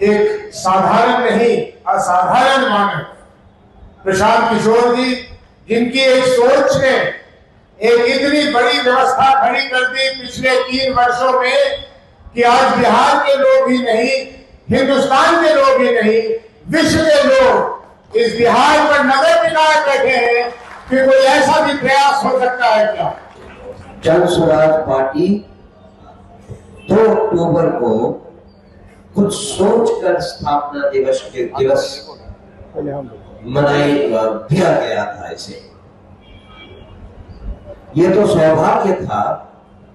एक साधारण नहीं असाधारण मानव प्रशांत किशोर जी, जिनकी एक सोच ने एक इतनी बड़ी व्यवस्था खड़ी कर दी पिछले 3 वर्षों में कि आज बिहार के लोग ही नहीं, हिंदुस्तान के लोग ही नहीं, विश्व के लोग इस बिहार पर नजर टिकाए बैठे हैं कि कोई ऐसा भी प्रयास हो सकता है क्या। जन स्वराज पार्टी 2 अक्टूबर को कुछ सोचकर स्थापना दिवस दिया गया था। इसे ये तो सौभाग्य था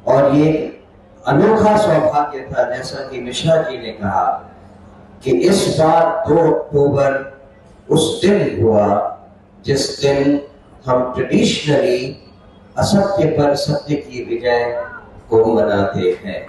और ये अनोखा सौभाग्य था, जैसा कि मिश्रा जी ने कहा कि इस बार 2 अक्टूबर उस दिन हुआ जिस दिन हम ट्रेडिशनली असत्य पर सत्य की विजय को मनाते हैं।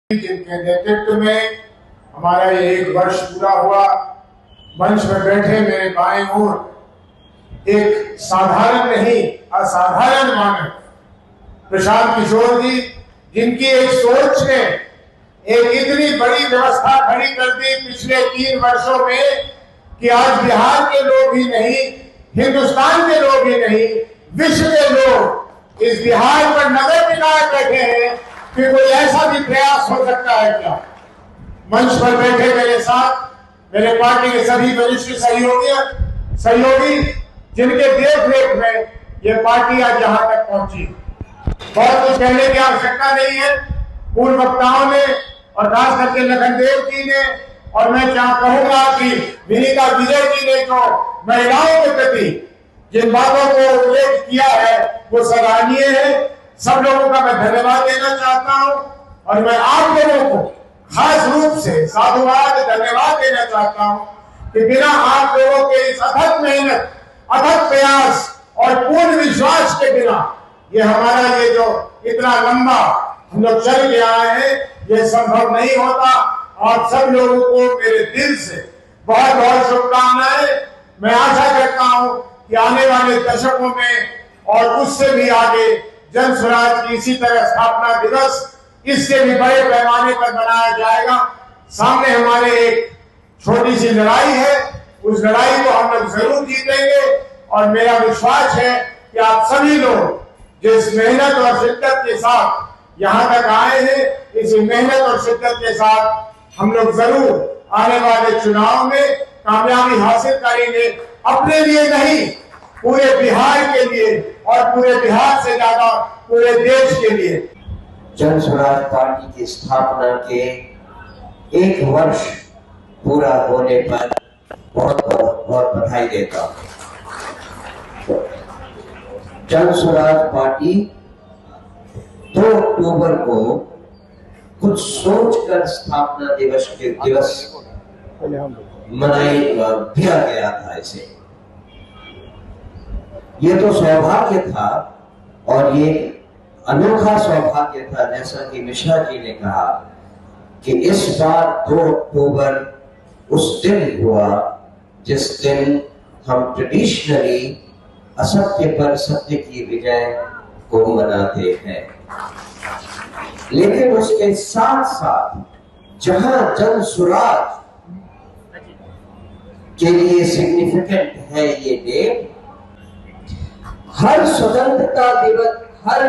जिनके नेतृत्व में हमारा ये 1 वर्ष पूरा हुआ, मंच में बैठे मेरे बाएं ओर एक साधारण नहीं असाधारण मानव प्रशांत किशोर जी, जिनकी एक सोच ने एक इतनी बड़ी व्यवस्था खड़ी कर दी पिछले 3 वर्षों में कि आज बिहार के लोग ही नहीं, हिंदुस्तान के लोग ही नहीं, विश्व के लोग इस बिहार पर नजर टिकाए बैठे हैं कि कोई ऐसा भी प्रयास हो सकता है क्या। मंच पर बैठे मेरे साथ मेरे पार्टी के सभी वरिष्ठ सहयोगी जिनके देख-रेख में ये पार्टी आज यहाँ तक पहुंची। बहुत कुछ कहने की आवश्यकता नहीं है। पूर्व वक्ताओं ने और खास करके लखनदेव जी ने और मैं कहूंगा कि विनीता विजय जी ने जो महिलाओं के प्रति जिन बातों को उल्लेख किया है वो सराहनीय है। सब लोगों का मैं धन्यवाद देना चाहता हूं और मैं आप लोगों को खास रूप से साधुवाद धन्यवाद देना चाहता हूं कि बिना आप लोगों के इस अथक मेहनत, अथक प्रयास और पूर्ण विश्वास के बिना ये हमारा ये जो इतना लंबा हम लोग चल के आए हैं ये संभव नहीं होता। और सब लोगों को मेरे दिल से बहुत बहुत शुभकामनाएं। मैं आशा करता हूं कि आने वाले दशकों में और उससे भी आगे जन स्वराज की इसी तरह स्थापना दिवस इससे भी बड़े पैमाने पर मनाया जाएगा। सामने हमारे एक छोटी सी लड़ाई है, उस लड़ाई को हम लोग जरूर जीतेंगे और मेरा विश्वास है कि आप सभी लोग जिस मेहनत और शिद्दत के साथ यहाँ तक आए हैं, इसी मेहनत और शिद्दत के साथ हम लोग जरूर आने वाले चुनाव में कामयाबी हासिल करेंगे, अपने लिए नहीं पूरे बिहार के लिए और पूरे बिहार से ज्यादा पूरे देश के लिए। जन स्वराज पार्टी की स्थापना के 1 वर्ष पूरा होने पर बहुत बहुत बधाई देता हूं। जन स्वराज पार्टी 2 अक्टूबर को कुछ सोचकर स्थापना दिवस दिया गया था। इसे ये तो सौभाग्य था और ये अनोखा सौभाग्य था, जैसा कि मिश्रा जी ने कहा कि इस बार 2 अक्टूबर उस दिन हुआ जिस दिन हम ट्रेडिशनली असत्य पर सत्य की विजय को मनाते हैं। लेकिन उसके साथ साथ जहां जन स्वराज के लिए सिग्निफिकेंट है ये डे, हर स्वतंत्रता दिवस, हर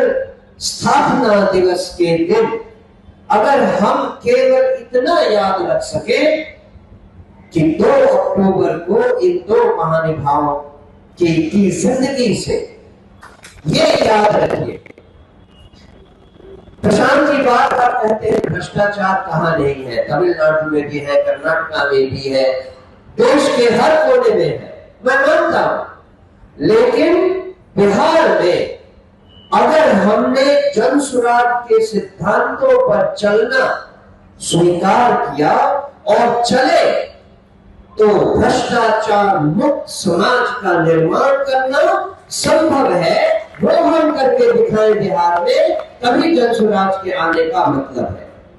स्थापना दिवस के दिन अगर हम केवल इतना याद रख सके कि 2 अक्टूबर को इन 2 महानुभावों की जिंदगी से ये याद रखिए। प्रशांत जी बार बार कहते हैं भ्रष्टाचार कहाँ नहीं है, तमिलनाडु में भी है, कर्नाटका में भी है, देश के हर कोने में है, मैं मानता हूं। लेकिन बिहार में अगर हमने जन स्वराज के सिद्धांतों पर चलना स्वीकार किया और चले तो भ्रष्टाचार मुक्त समाज का निर्माण करना संभव है। वो हम करके दिखाएं बिहार में, तभी जन स्वराज के आने का मतलब है।